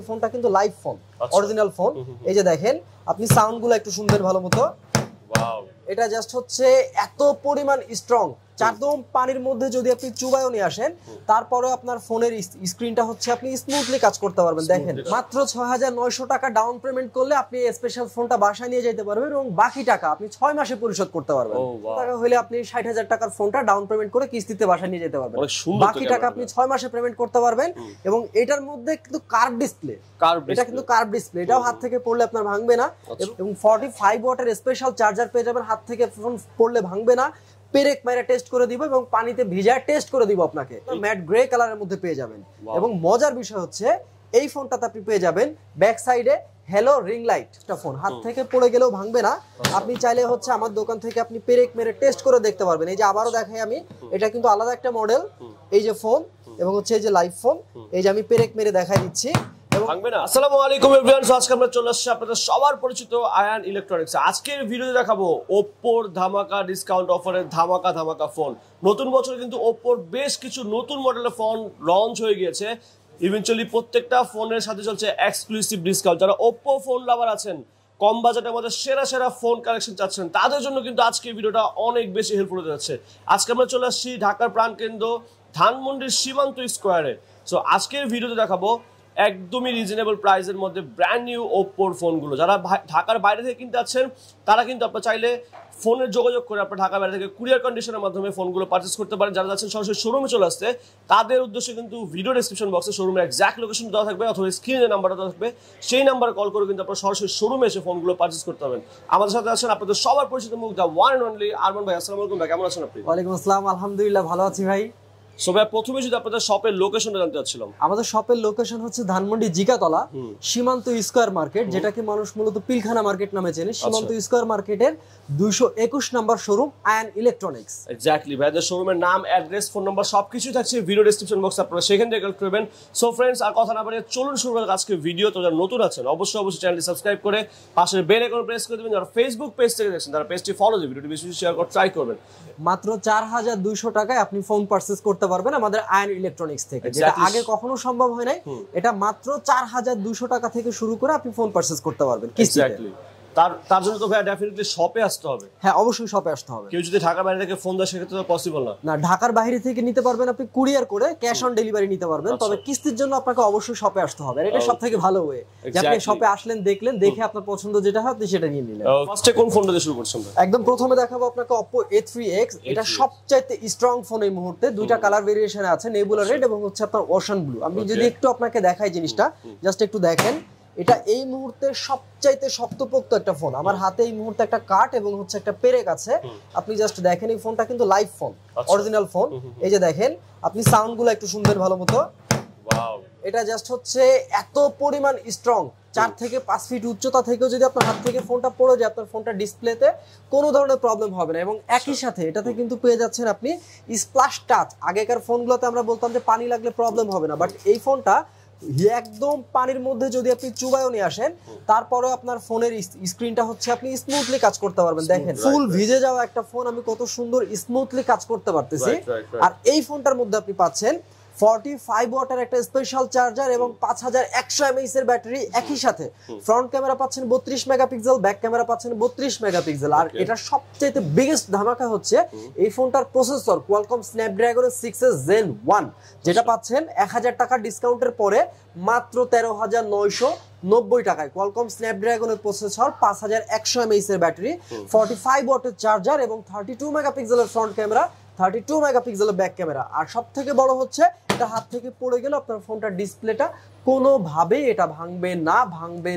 ফোনটা কিন্তু live phone, original phone. এই যে দেখেন আপনি সাউন্ড গুলো একটু শুনবেন ভালো মতো। ওয়াও, এটা জাস্ট হচ্ছে এত পরিমাণ স্ট্রং, একদম পানির মধ্যে যদি আপনি চুবাইও নিয়ে আসেন তারপরে আপনার ফোনের স্ক্রিনটা হচ্ছে আপনি স্মুথলি কাজ করতে পারবেন। দেখেন মাত্র ৬৯০০ টাকা ডাউন পেমেন্ট করলে আপনি স্পেশাল ফোনটা বাসায় নিয়ে যেতে পারবেন এবং বাকি টাকা আপনি ৬ মাসে পরিশোধ করতে পারবেন। টাকা হলে আপনি ৬০,০০০ টাকার ফোনটা ডাউন পেমেন্ট করে কিস্তিতে বাসায় নিয়ে যেতে পারবেন, বাকি টাকা আপনি ৬ মাসে পেমেন্ট করতে পারবেন। এবং এটার মধ্যে কিন্তু কার্ভ ডিসপ্লে, এটা কিন্তু কার্ভ ডিসপ্লে, এটাও হাত থেকে পড়লে আপনার ভাঙবে না। এবং 45 ওয়াটের স্পেশাল চার্জার পেয়ে যাবেন, হাত থেকে ফোন পড়লে ভাঙবে না। পেরেক মেরে টেস্ট করে দিব এবং পানিতে ভিজায় টেস্ট করে দিব আপনাকে। ম্যাট গ্রে কালারের মধ্যে পেয়ে যাবেন। এবং মজার বিষয় হচ্ছে এই ফোনটাতে আপনি পেয়ে যাবেন ব্যাক সাইডে হ্যালো রিং লাইট। একটা ফোন হাত থেকে পড়ে গেলেও ভাঙবে না। আপনি চাইলে হচ্ছে আমার দোকান থেকে আপনি পেরেক মেরে টেস্ট করে দেখতে পারবেন। এই যে আবারও দেখাই আমি, এটা কিন্তু আলাদা একটা মডেল। এই যে ফোন এবং হচ্ছে এই যে লাইভ ফোন, এই যে আমি পেরেক মেরে দেখাই দিচ্ছি। আসসালামু আলাইকুম এভরিওয়ান, আজকে আমরা চলে আসছি আপনাদের সবার পরিচিত আয়ান ইলেকট্রনিক্স। আজকের ভিডিওতে দেখাবো ওপ্পোর ধামাকা ডিসকাউন্ট অফারের ধামাকা ফোন। নতুন বছরে কিন্তু ওপ্পোর বেশ কিছু নতুন মডেলের ফোন লঞ্চ হয়ে গিয়েছে। ইভেন্চুয়ালি প্রত্যেকটা ফোনের সাথে চলছে এক্সক্লুসিভ ডিসকাউন্ট। যারা ওপ্পো ফোন লাভার আছেন, কম বাজেটের মধ্যে সেরা ফোন কালেকশন চাচ্ছেন, তাদের জন্য কিন্তু আজকে ভিডিওটা অনেক বেশি হেল্পফুল হতে যাচ্ছে। আজকে আমরা চলে আসছি ঢাকার প্রাণকেন্দ্র ধানমন্ডির সীমান্ত স্কোয়ারে। সো আজকের ভিডিওতে দেখাবো একদমই রিজনেবল প্রাইসের মধ্যে ব্র্যান্ড নিউ ওপ্পোর ফোনগুলো। যারা ঢাকার বাইরে থেকে কিনতে যাচ্ছেন তারা কিন্তু আপনার চাইলে ফোনের যোগাযোগ করে আপনার ঢাকার বাইরে থেকে কুরিয়ার কন্ডিশনের মাধ্যমে ফোনগুলো পারচেস করতে পারেন। যারা যাচ্ছেন সরাসরি শোরুমে চলে আসতে, তাদের উদ্দেশ্যে কিন্তু ভিডিও ডেসক্রিপশন বক্সে শোরুমের এক্সাক্ট লোকেশন দেওয়া থাকবে, অথবা স্ক্রিনে যে নাম্বারটা দেওয়া থাকবে সেই নাম্বারে কল করে কিন্তু আপনার সরাসরি শোরুমে এসে ফোনগুলো পারচেস করতে পারবেন। আমাদের সাথে আছেন আপনাদের সবার পরিচিত মুখ, the one and only Arman ভাই। আসসালামু আলাইকুম ভাই, কেমন আছেন আপনি? ওয়ালাইকুম আসসালাম, আলহামদুলিল্লাহ ভালো আছি ভাই। সো ভাই, প্রথমে যদি আপনাদের শপের লোকেশনটা জানতে চাচ্ছিলাম। আমাদের শপের লোকেশন হচ্ছে ধানমন্ডি জিকাতলা সীমান্ত স্কয়ার মার্কেট, যেটাকে মানুষ মূলত পিলখানা মার্কেট নামে চেনে। সীমান্ত স্কয়ার মার্কেটের 221 নম্বর শোরুম আয়ান ইলেকট্রনিক্স। এক্স্যাক্টলি ভাইদের শোরুমের নাম, অ্যাড্রেস, ফোন নাম্বার সবকিছু থাকছে ভিডিও ডেসক্রিপশন বক্সে, আপনারা সেখান থেকে কালেক্ট করবেন। সো ফ্রেন্ডস, আর কথা না বাড়িয়ে চলুন শুরু করি আজকে ভিডিও। তো যারা নতুন আছেন অবশ্যই চ্যানেলটি সাবস্ক্রাইব করে পাশের বেল আইকন প্রেস করে দেবেন। যারা ফেসবুক পেজ থেকে দেখছেন তারা পেজটি ফলো দিয়ে ভিডিওটি বেশি শেয়ার করে ট্রাই করবেন। মাত্র 4200 টাকায় আপনি ফোন পারচেজ করতে পারবেন আমাদের আয়ান ইলেকট্রনিক্স থেকে, যেটা আগে কখনো সম্ভব হয় নাই। এটা মাত্র 4200 টাকা থেকে শুরু করে আপনি ফোন পারচেজ করতে পারবেন কিস্তিতে। তার জন্য তো ভাই ডেফিনেটলি শপে আসতে হবে। হ্যাঁ, অবশ্যই শপে আসতে হবে। কেউ যদি ঢাকার বাইরে থেকে ফোন দেয় সেক্ষেত্রে তো পসিবল না। না, ঢাকার বাইরে থেকে নিতে পারবেন আপনি কুরিয়ার করে, ক্যাশ অন ডেলিভারি নিতে পারবেন। তবে কিস্তির জন্য আপনাকে অবশ্যই শপে আসতে হবে। আর এটা সবথেকে ভালো ওয়ে যে আপনি শপে আসলেন, দেখলেন, দেখে আপনার পছন্দ যেটা হয় আপনি সেটা নিয়ে নিলেন। ফার্স্টে কোন ফোনটা দিয়ে শুরু করছেন? একদম প্রথমে দেখাবো আপনাকে Oppo A3X। এটা সবচাইতে স্ট্রং ফোন এই মুহূর্তে। দুইটা কালার ভেরিয়েশন আছে, নেবুলা রেড এবং হচ্ছে আপনার ওশান ব্লু। আমি যদি একটু আপনাকে দেখাই জিনিসটা, জাস্ট একটু দেখেন। এটা এই মুহূর্তে সবচাইতে শক্তপোক্ত একটা ফোন। আমার হাতে এই মুহূর্তে একটা কাট এবং হচ্ছে একটা পেরেক আছে। আপনি জাস্ট দেখেন, এই ফোনটা কিন্তু লাইভ ফোন, অরিজিনাল ফোন। এই যে দেখেন আপনি সাউন্ড গুলো একটু শুনবেন ভালো মতো। এটা জাস্ট হচ্ছে এত পরিমাণ স্ট্রং, 4 থেকে 5 ফিট উচ্চতা থেকেও যদি আপনার হাত থেকে ফোনটা পড়ে যায়, আপনার ফোনটা ডিসপ্লেতে কোনো ধরনের প্রবলেম হবে না। এবং একই সাথে এটাতে কিন্তু পেয়ে যাচ্ছেন আপনি স্প্ল্যাশ টাচ। আগেকার ফোনগুলোতে আমরা বলতাম যে পানি লাগলে প্রবলেম হবে না, বাট এই ফোনটা একদম পানির মধ্যে যদি আপনি চুবাইও নিয়ে আসেন তারপরে আপনার ফোনের স্ক্রিনটা হচ্ছে আপনি স্মুথলি কাজ করতে পারবেন। দেখেন ফুল ভিজে যাওয়া একটা ফোন আমি কত সুন্দর স্মুথলি কাজ করতে পারতেছি। আর এই ফোনটার মধ্যে আপনি পাচ্ছেন 45 ওয়াটের একটা স্পেশাল চার্জার এবং 5100 mAh এর ব্যাটারি। একই সাথে ফ্রন্ট ক্যামেরা পাচ্ছেন 32 মেগাপিক্সেল, ব্যাক ক্যামেরা পাচ্ছেন 32 মেগাপিক্সেল। আর এটা সবচেয়ে বিগেস্ট ধামাকা হচ্ছে এই ফোনটার processor Qualcomm Snapdragon 6s Gen 1, যেটা পাচ্ছেন 1000 টাকা ডিসকাউন্টের পরে মাত্র 13,990 টাকায়। কোয়ালকম স্ন্যাপড্রাগনের প্রসেসর, 5100 mAh এর ব্যাটারি, 45 ওয়াটের চার্জার এবং 32 মেগাপিক্সেলের ফ্রন্ট ক্যামেরা, 32 মেগাপিক্সেলের ব্যাক ক্যামেরা। আর সব থেকে বড় হচ্ছে এটা হাত থেকে পড়ে গেল আপনার ফোনটার ডিসপ্লেটা কোনোভাবে এটা ভাঙবে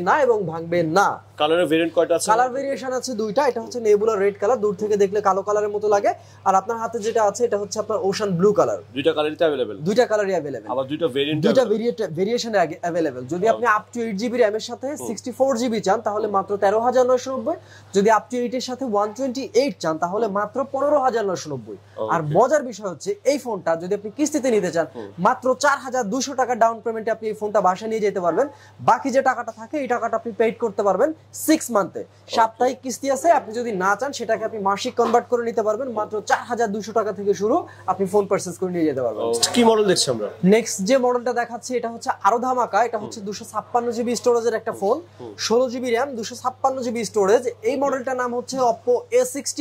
না এবং ভাঙবে না। কালারের ভেরিয়েন্ট কয়টা আছে? কালার ভেরিয়েশন আছে দুইটা। এটা হচ্ছে নেবুলা রেড কালার, দূর থেকে দেখলে কালো কালারের মতো লাগে। আর আপনার হাতে যেটা আছে এটা হচ্ছে আপনার ওশান ব্লু কালার। দুইটা কালারই अवेलेबल? দুইটা কালারই अवेलेबल। আবার দুইটা ভেরিয়েশনে अवेलेबल। যদি আপনি আপ টু 8GB RAM এর সাথে 64GB চান তাহলে মাত্র 13,990। যদি আপ টু 8 এর সাথে 128 চান তাহলে মাত্র 15,990। আর মজার বিষয় হচ্ছে এই ফোনটা যদি আপনি কিস্তিতে নিতে চান মাত্র 4200 টাকা ডাউন পেমেন্টে আপনি এই ফোনটা ফোনটা বাসায় নিয়ে যেতে পারবেন। বাকি যে টাকাটা থাকে এই টাকাটা আপনি পেইড করতে পারবেন 6 মান্থে। সাপ্তাহিক কিস্তি আছে, আপনি যদি না চান সেটাকে আপনি মাসিক কনভার্ট করে নিতে পারবেন। মাত্র 4200 টাকা থেকে শুরু, আপনি ফোন পারচেজ করে নিয়ে যেতে পারবেন। কি মডেল দেখছি আমরা? নেক্সট যে মডেলটা দেখাচ্ছি এটা হচ্ছে আরো ধামাকা। এটা হচ্ছে 256 জিবি স্টোরেজের একটা phone, 16 GB RAM, 256 GB storage. এই মডেলটার নাম হচ্ছে Oppo A60।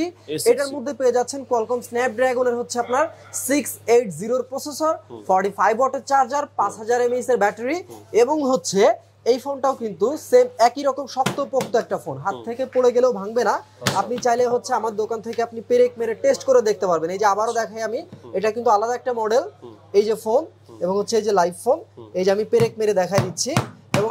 এটার মধ্যে পেয়ে যাচ্ছেন Qualcomm Snapdragon এর হচ্ছে আপনার 680 এর প্রসেসর, 45 ওয়াটের চার্জার, 5000 mAh এর ব্যাটারি, এবং হচ্ছে এই ফোনটাও কিন্তু সেম একই রকম শক্তপোক্ত একটা ফোন, হাত থেকে পড়ে গেলেও ভাঙবে না। আপনি চাইলে হচ্ছে আমার দোকান থেকে আপনি পেরেক মেরে টেস্ট করে দেখতে পারবেন। এই যে আবারও দেখাই আমি, এটা কিন্তু আলাদা একটা মডেল, এই যে ফোন এবং হচ্ছে এই যে লাইভ ফোন, এই যে আমি পেরেক মেরে দেখাই দিচ্ছি।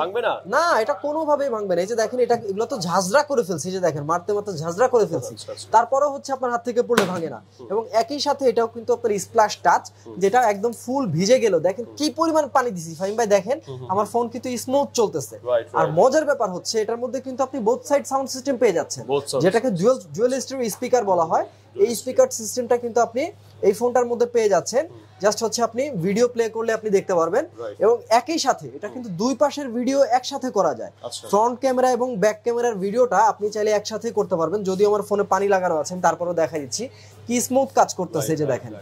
ভাঙবে না? না, এটা কোনোভাবেই ভাঙবে না। এই যে দেখেন, এটা এগুলো তো ঝাঁঝরা করে ফেলছি, এই যে দেখেন মারতে মারতে ঝাঁঝরা করে ফেলছি, তারপরেও হচ্ছে আপনার হাত থেকে পড়লে ভাঙে না। এবং একই সাথে এটাও কিন্তু আপনার স্প্ল্যাশ টাচ, যেটা একদম ফুল ভিজে গেল। দেখেন কি পরিমাণ পানি দিছি ফাহিম ভাই, দেখেন আমার ফোন কিন্তু স্মুথ চলতেছে। আর মজার ব্যাপার হচ্ছে এটার মধ্যে কিন্তু আপনি বোথ সাইড সাউন্ড সিস্টেম পেয়ে যাচ্ছেন, যেটাকে ডুয়াল স্টেরিও স্পিকার বলা হয়। এই স্পিকার সিস্টেমটা কিন্তু আপনি এই ফোনটার মধ্যে পেয়ে যাচ্ছেন। জাস্ট হচ্ছে আপনি ভিডিও প্লে করলে আপনি দেখতে পারবেন, এবং একই সাথে এটা কিন্তু দুই পাশের ভিডিও একসাথে করা যায়। ফ্রন্ট ক্যামেরা এবং ব্যাক ক্যামেরার ভিডিওটা আপনি চাইলে একসাথে করতে পারবেন। যদিও আমার ফোনে পানি লাগানো আছে, তারপরেও দেখা দিচ্ছি কি স্মুথ কাজ করতেছে। যে দেখেন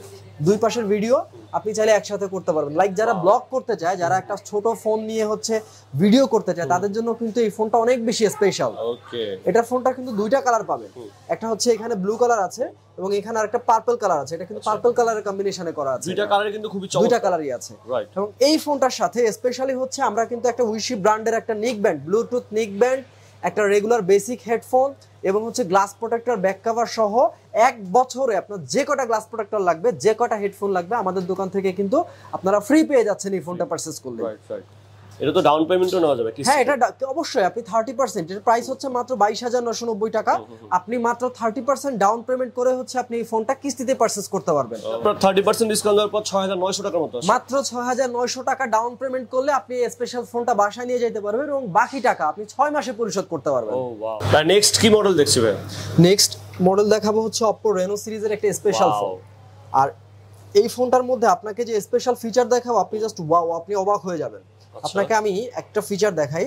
দুই পাশের ভিডিও আপনি চাইলে একসাথে করতে পারবেন। লাইক যারা ব্লগ করতে চায়, যারা একটা ছোট ফোন নিয়ে হচ্ছে ভিডিও করতে চায়, তাদের জন্য কিন্তু এই ফোনটা অনেক বেশি স্পেশাল। এটার ফোনটা কিন্তু দুইটা কালার পাবেন, একটা হচ্ছে এখানে ব্লু কালার আছে এবং এখানে আরেকটা পার্পল কালার আছে। এটা কিন্তু পার্পল কালারের কম্বিনেশনে করা আছে, দুইটা কালারে কিন্তু খুবই চমৎকার, দুইটা কালারই আছে। এবং এই ফোনটার সাথে স্পেশালি হচ্ছে আমরা কিন্তু একটা উইশি ব্র্যান্ডের একটা নিক ব্যান্ড, ব্লুটুথ নিক ব্যান্ড, একটা রেগুলার বেসিক হেডফোন এবং হচ্ছে গ্লাস প্রোটেক্টর, ব্যাক কভার সহ 1 বছরে আপনার যে কটা গ্লাস প্রোটেক্টর লাগবে, যে কটা হেডফোন লাগবে, আমাদের দোকান থেকে কিন্তু আপনারা ফ্রি পেয়ে যাচ্ছেন এই ফোনটা পারচেজ করলে। এটা তো ডাউন পেমেন্টও নেওয়া যাবে? হ্যাঁ, এটা অবশ্যই আপনি 30%, এর প্রাইস হচ্ছে মাত্র 22990 টাকা। আপনি মাত্র 30% ডাউন পেমেন্ট করে হচ্ছে আপনি এই ফোনটা কিস্তিতে পারচেজ করতে পারবেন। আপনার 30% ডিসকাউন্ট দেওয়ার পর 6900 টাকার মতো, মাত্র 6900 টাকা ডাউন পেমেন্ট করলে আপনি এই স্পেশাল ফোনটা বাসায় নিয়ে যেতে পারবেন এবং বাকি টাকা আপনি 6 মাসে পরিশোধ করতে পারবেন। ও ওয়াও। তার নেক্সট কি মডেল দেখছি ভাই? নেক্সট মডেল দেখাবো হচ্ছে Oppo Reno সিরিজের একটা স্পেশাল ফোন। আর এই ফোনটার মধ্যে আপনাকে যে স্পেশাল ফিচার দেখাবো, আপনি জাস্ট ওয়াও, আপনি অবাক হয়ে যাবেন। আপনাকে আমি একটা ফিচার দেখাই,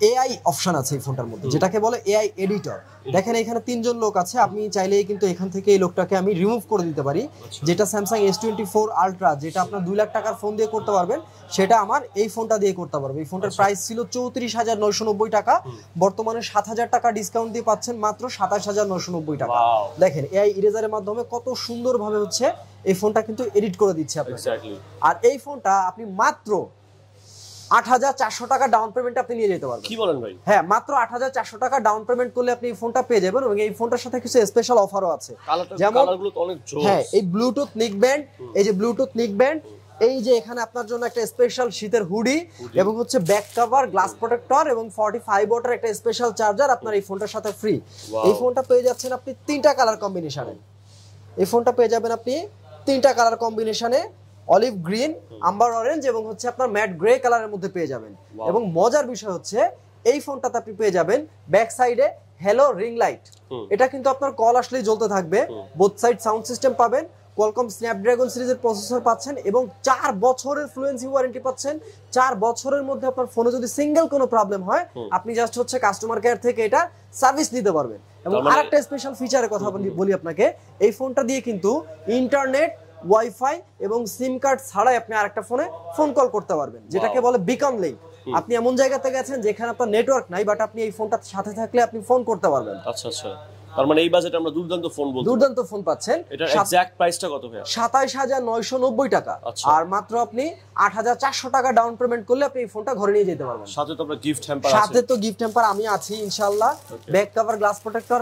এআই অপশন আছে এই ফোনটার মধ্যে, যেটাকে বলে এআই এডিটর। দেখেন এখানে 3 জন লোক আছে, আপনি চাইলেই কিন্তু এখান থেকে এই লোকটাকে আমি রিমুভ করে দিতে পারি। যেটা স্যামসাং S24 আলট্রা, যেটা আপনার 2 লাখ টাকার ফোন দিয়ে করতে পারবেন, সেটা আমার এই ফোনটা দিয়ে করতে পারবে। এই ফোনটার প্রাইস ছিল 34990 টাকা, বর্তমানে 7000 টাকা ডিসকাউন্ট দিয়ে পাচ্ছেন মাত্র 27990 টাকা। দেখেন এআই ইরেজারের মাধ্যমে কত সুন্দরভাবে হচ্ছে এই ফোনটা কিন্তু এডিট করে দিচ্ছে আপনাকে। আর এই ফোনটা আপনি মাত্র 8400 টাকা ডাউন পেমেন্ট আপনি নিয়ে যেতে পারবেন। কি বলেন ভাই? হ্যাঁ, মাত্র 8400 টাকা ডাউন পেমেন্ট করলে আপনি এই ফোনটা পেয়ে যাবেন। এবং এই ফোনটার সাথে কিছু স্পেশাল অফারও আছে, যেমন কালারগুলো তো অনেক জোস। হ্যাঁ, এই ব্লুটুথ নিক ব্যান্ড, এই যে ব্লুটুথ নিক ব্যান্ড, এই যে এখানে আপনার জন্য একটা স্পেশাল শীতের হুডি এবং হচ্ছে ব্যাক কভার, গ্লাস প্রোটেক্টর এবং 45 ওয়াটের একটা স্পেশাল চার্জার আপনার এই ফোনটার সাথে ফ্রি। এই ফোনটা পেয়ে যাচ্ছেন আপনি 3টা কালার কম্বিনেশনে। এই ফোনটা পেয়ে যাবেন আপনি 3টা কালার কম্বিনেশনে, অলিভ গ্রিন, আম্বার অরেঞ্জ এবং হচ্ছে আপনার ম্যাট গ্রে কালারের মধ্যে পেয়ে যাবেন। এবং মজার বিষয় হচ্ছে এই ফোনটাতে আপনি পেয়ে যাবেন ব্যাক সাইডে হ্যালো রিং লাইট। এটা কিন্তু আপনার কল আসলেই জ্বলতে থাকবে। বোথ সাইড সাউন্ড সিস্টেম পাবেন, Qualcomm Snapdragon সিরিজের প্রসেসর পাচ্ছেন এবং 4 বছরের ফ্লুয়েন্সি ওয়ারেন্টি পাচ্ছেন। 4 বছরের মধ্যে আপনার ফোনে যদি সিঙ্গেল কোনো প্রবলেম হয়, আপনি জাস্ট হচ্ছে কাস্টমার কেয়ার থেকে এটা সার্ভিস নিতে পারবেন। এবং আরেকটা স্পেশাল ফিচারের কথা বলি আপনাকে, এই ফোনটা দিয়ে কিন্তু ইন্টারনেট, ওয়াইফাই এবং সিম কার্ড ছাড়াই আপনি আরেকটা ফোনে ফোন কল করতে পারবেন, যেটাকে বলে বিকন লিংক। আপনি এমন জায়গাতে গেছেন যেখানে আপনার নেটওয়ার্ক নাই, বাট আপনি এই ফোনটার সাথে থাকলে আপনি ফোন করতে পারবেন। আচ্ছা আচ্ছা, তার মানে এই বাজেটে আমরা দুর্দান্ত ফোন বলতে, দুর্দান্ত ফোন পাচ্ছেন। এটার এক্সাক্ট প্রাইসটা কত ভাই? 27990 টাকা। আর মাত্র আপনি 8400 টাকা ডাউন পেমেন্ট করলে আপনি এই ফোনটা ঘরে নিয়ে যেতে পারবেন। সাথে তো আপনার গিফট হ্যাম্পার আছে। সাথে তো গিফট হ্যাম্পার আমি আছি ইনশাআল্লাহ। Back cover, glass protector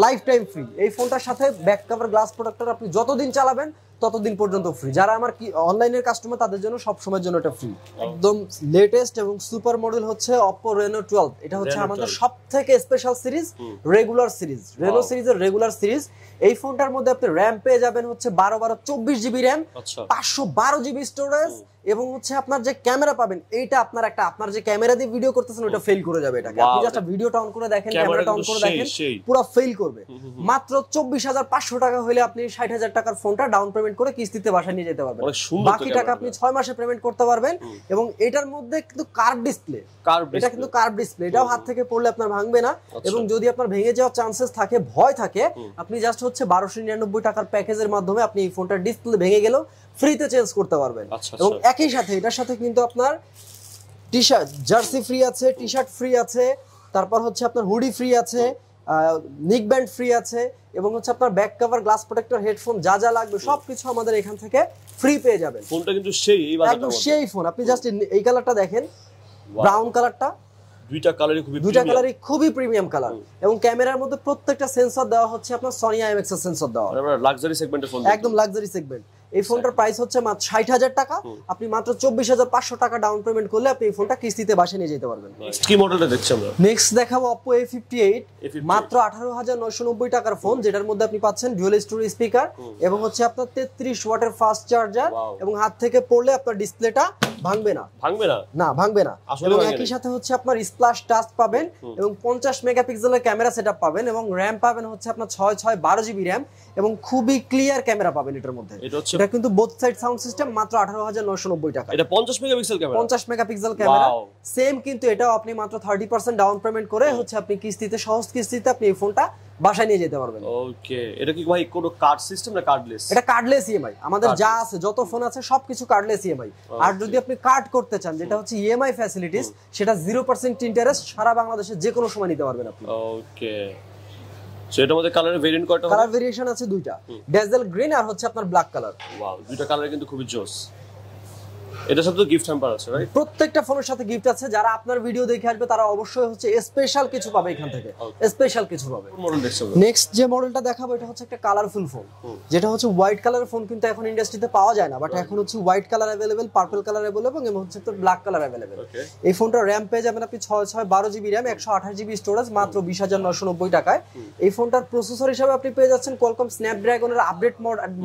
life time free. এই ফোনটার সাথে ব্যাক কভার, গ্লাস প্রোটেক্টর আপনি যতদিন চালাবেন ততদিন পর্যন্ত ফ্রি। যারা আমার কি অনলাইনের কাস্টমার, তাদের জন্য সব সময়ের জন্য এটা ফ্রি। একদম লেটেস্ট এবং সুপার মডেল হচ্ছে Oppo Reno 12। এটা হচ্ছে আমাদের সবথেকে special series, regular series, Reno সিরিজের রেগুলার সিরিজ। এই ফোনটার মধ্যে আপনি র‍্যাম পেয়ে যাবেন হচ্ছে 12 24 জিবি র‍্যাম, 512 জিবি স্টোরেজ এবং হচ্ছে আপনার যে ক্যামেরা পাবেন এইটা আপনার যে ক্যামেরা দিয়ে ভিডিও করতেছেন ওটা ফেল করে যাবে এটাকে। আপনি জাস্ট ভিডিওটা অন করে দেখেন, ক্যামেরাটা অন করে দেখেন, পুরো ফেল করবে। মাত্র 24,500 টাকা হলে আপনি 60,000 টাকার ফোনটা ডাউন পেমেন্ট করে কিস্তিতে বাসায় নিয়ে যেতে পারবেন। বাকি টাকা আপনি 6 মাসে পেমেন্ট করতে পারবেন। এবং এটার মধ্যে কিন্তু কার্ভ ডিসপ্লে, এটা কিন্তু কার্ভ ডিসপ্লে, এটাও হাত থেকে পড়লে আপনার ভাঙবে না। এবং যদি আপনার ভেঙে যাওয়ার চান্সেস থাকে, ভয় থাকে, আপনি জাস্ট হচ্ছে 1299 টাকার প্যাকেজের মাধ্যমে আপনি এই ফোনটার ডিসপ্লে ভেঙে গেলেও ফ্রিতে চেঞ্জ করতে পারবেন। এবং একই সাথে এটার সাথে কিন্তু আপনার টি-শার্ট জার্সি ফ্রি আছে, টি-শার্ট ফ্রি আছে, তারপর হচ্ছে আপনার হুডি ফ্রি আছে, নিক ব্যান্ড ফ্রি আছে, এবং হচ্ছে আপনার back cover, glass protector, headphone যা যা লাগবে সবকিছু আমাদের এখান থেকে ফ্রি পেয়ে যাবেন। ফোনটা কিন্তু সেই একদম সেই ফোন। আপনি জাস্ট এই কালারটা দেখেন, ব্রাউন কালারটা, দুইটা কালারই খুবই প্রিমিয়াম কালার। এবং ক্যামেরার মধ্যে প্রত্যেকটা সেন্সর দেওয়া হচ্ছে আপনার সনি IMX এর সেন্সর দেওয়া, লাক্সারি সেগমেন্টের ফোন, একদম লাক্সারি সেগমেন্ট। এই ফোনটার প্রাইস হচ্ছে মাত্র 60,000 টাকা। আপনি মাত্র 24,500 টাকা ডাউন পেমেন্ট করলে আপনি এই ফোনটা কিস্তিতে বাসায় নিয়ে যেতে পারবেন। নেক্সট কি মডেলটা দেখছি আমরা? নেক্সট দেখাবো Oppo A58, মাত্র 18,990 টাকার ফোন, যেটার মধ্যে আপনি পাচ্ছেন ডুয়াল স্টোরি স্পিকার এবং হচ্ছে আপনার 33 ওয়াটের ফাস্ট চার্জার। এবং হাত থেকে পড়লে আপনার ডিসপ্লেটা ভাঙবে না, ভাঙবে না। এবং একই সাথে হচ্ছে আপনার স্প্ল্যাশ টাচ পাবেন এবং 50 মেগাপিক্সেলের ক্যামেরা সেটআপ পাবেন এবং র‍্যাম পাবেন হচ্ছে আপনার 6 জিবি র‍্যাম এবং খুবই ক্লিয়ার ক্যামেরা পাবেন এটার মধ্যে। এটা কিন্তু বোথ সাইড সাউন্ড সিস্টেম, মাত্র 18,990 টাকা। এটা 50 megapixel camera, 50 megapixel camera same, কিন্তু এটাও আপনি মাত্র 30% ডাউন পেমেন্ট করে হচ্ছে আপনি কিস্তিতে, সহজ কিস্তিতে আপনি এই ফোনটা বাসায় নিয়ে যেতে পারবেন। ওকে, এটা কি ভাই কোনো কার্ড সিস্টেম না কার্ডলেস? এটা কার্ডলেস ইএমআই। আমাদের যা আছে, যত ফোন আছে সবকিছু কার্ডলেস ইএমআই। আর যদি আপনি কার্ড করতে চান, যেটা হচ্ছে ইএমআই ফ্যাসিলিটিস, সেটা 0% ইন্টারেস্ট সারা বাংলাদেশে যে কোনো সময় নিতে পারবেন আপনি। ওকে, সো এটার মধ্যে কালারের ভেরিয়েন্ট কয়টা? কালার ভেরিয়েশন আছে দুইটা, ডেজেল গ্রিন আর হচ্ছে আপনার ব্ল্যাক কালার। ওয়াও, দুইটা কালার কিন্তু খুবই জোস। এটার সাথে তো গিফট হ্যাম্পার আছে, রাইট? প্রত্যেকটা ফোনের সাথে গিফট আছে। যারা আপনার ভিডিও দেখে আসবে তারা অবশ্যই হচ্ছে স্পেশাল কিছু পাবে এখান থেকে, স্পেশাল কিছু পাবে। নেক্সট যে মডেলটা দেখাবো এটা হচ্ছে একটা কালারফুল ফোন, যেটা হচ্ছে হোয়াইট কালারের ফোন, কিন্তু এখন ইন্ডাস্ট্রিতে পাওয়া যায় না, বাট এখন হচ্ছে white colour available, purple colour available এবং হচ্ছে তো ব্ল্যাক কালার अवेलेबल। এই ফোনটা র‍্যাম পেয়ে যাবেন আপনি 6 জিবি র‍্যাম, 128 জিবি স্টোরেজ, মাত্র 20,990 টাকায়। এই ফোনটার প্রসেসর হিসেবে আপনি পেয়ে যাচ্ছেন কোয়ালকম স্ন্যাপড্রাগনের আপডেট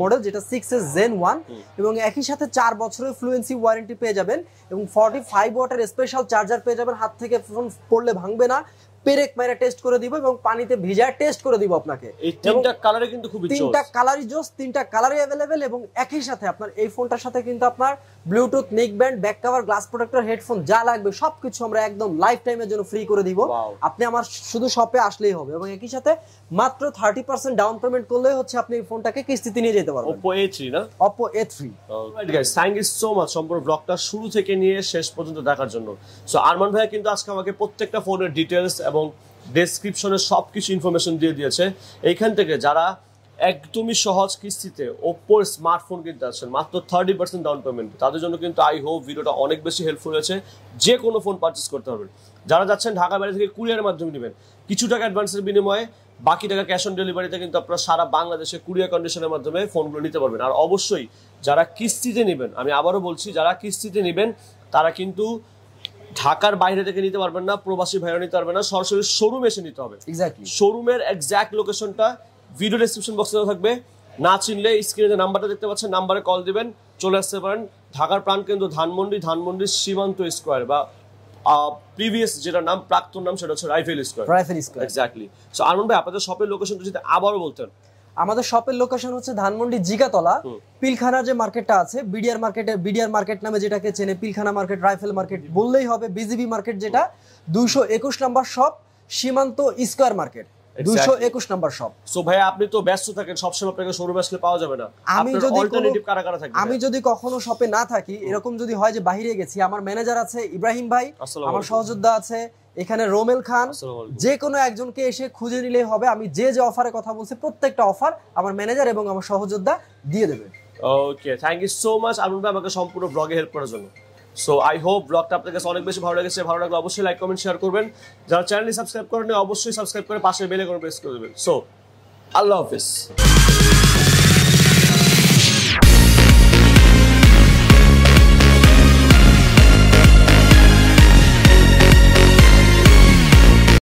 মডেল, যেটা 6s Gen 1, এবং একই সাথে 4 বছরের ফ্লুয়েন্সি ওয়ারেন্টি পেয়ে যাবেন এবং 45 ওয়াটের স্পেশাল চার্জার পেয়ে যাবেন। হাত থেকে ফোন পড়লে ভাঙবে না, পেরেক মেরে টেস্ট করে দিব এবং পানিতে ভিজায় টেস্ট করে দিব আপনাকে। এই তিনটা কালারে কিন্তু খুবই জোস, তিনটা কালারই জোস, তিনটা কালারই अवेलेबल। এবং একই সাথে আপনার এই ফোনটার সাথে কিন্তু আপনার Bluetooth, neck band, back cover, glass protector, headphone যা লাগবে সবকিছু আমরা একদম লাইফ টাইমের জন্য ফ্রি করে দিব। আপনি আমার শুধু শপে আসলেই হবে। এবং একই সাথে মাত্র 30% ডাউন পেমেন্ট করলে হচ্ছে আপনি এই ফোনটাকে কিস্তিতে নিয়ে যেতে পারবেন। Oppo A3 না? Oppo A3। Alright guys, thank you so much সম্পূর্ণ ব্লগটা শুরু থেকে নিয়ে শেষ পর্যন্ত দেখার জন্য। সো আরমান ভাই কিন্তু আজকে আমাকে প্রত্যেকটা ফোনের ডিটেইলস এবং ডেসক্রিপশনে সবকিছু ইনফরমেশন দিয়ে দিয়েছে। এইখান থেকে যারা একদমই সহজ কিস্তিতে ওপ্পোর স্মার্টফোন কিনতে আসছেন মাত্র 30% ডাউন পেমেন্ট, তাদের জন্য কিন্তু আই হোপ ভিডিওটা অনেক বেশি হেল্পফুল হয়েছে। যে কোনো ফোন পারচেস করতে পারবেন। যারা যাচ্ছেন ঢাকা বাইরে থেকে কুরিয়ারের মাধ্যমে নেবেন, কিছু টাকা অ্যাডভান্সের বিনিময়ে বাকি টাকা ক্যাশ অন ডেলিভারিতে কিন্তু আপনারা সারা বাংলাদেশে কুরিয়ার কন্ডিশনের মাধ্যমে ফোনগুলো নিতে পারবেন। আর অবশ্যই যারা কিস্তিতে নেবেন, আমি আবারও বলছি, যারা কিস্তিতে নেবেন তারা কিন্তু ঢাকার বাইরে থেকে নিতে পারবেন না, প্রবাসী ভাইরা নিতে পারবেন না, সরাসরি শোরুমে এসে নিতে হবে। এক্স্যাক্টলি, শোরুমের এক্স্যাক্ট লোকেশনটা ভিডিও ডেসক্রিপশন বক্সে থাকবে। না চিনলে স্ক্রিনে যে নাম্বারটা দেখতে পাচ্ছেন, নাম্বারে কল দিবেন, চলে আসতে পারেন। ঢাকার প্রাণকেন্দ্র ধানমন্ডির সীমান্ত স্কোয়ার, বা প্রিভিয়াস যেটা নাম, প্রাক্তন নাম, সেটা হচ্ছে rifle square. Exactly. So Arman ভাই, আপনাদের শপের লোকেশনটা যদি আবারও বলতেন। আমাদের শপের লোকেশন হচ্ছে ধানমন্ডি জিগাতলা, পিলখানা যে মার্কেটটা আছে, বিডিআর মার্কেট নামে যেটাকে চেনে, পিলখানা মার্কেট, রাইফেল মার্কেট বললেই হবে। বিজিবি মার্কেট যেটা 221 নম্বর শপ, সীমান্ত স্কয়ার মার্কেট 221 নম্বর শপ। সো ভাই, আপনি তো ব্যস্ত থাকেন, সবসময় আপনাকে শোরুমে আসলে পাওয়া যাবে না। আমি যদি কখনো শপে না থাকি, এরকম যদি হয় যে বাইরে গেছি, আমার ম্যানেজার আছে ইব্রাহিম ভাই, আমার সহযোদ্ধা আছে এখানে রোমেল খান, যে কোনো একজনকে এসে খুঁজে নিলেই হবে। আমি যে অফারের কথা বলছি প্রত্যেকটা অফার আমার ম্যানেজার এবং আমার সহযোদ্ধা দিয়ে দেবে। Okay, thank you so much Arman ভাই আমাকে সম্পূর্ণ ব্লগে হেল্প করার জন্য। সো আই হোপ ব্লগটা আপনাদের কাছে অনেক বেশি ভালো লেগেছে। ভালো লাগলে অবশ্যই লাইক, কমেন্ট, শেয়ার করবেন। যারা চ্যানেলটি সাবস্ক্রাইব করেন অবশ্যই সাবস্ক্রাইব করে পাশে বেল আইকন প্রেস করে দেবেন। সো আল্লাহ হাফেজ।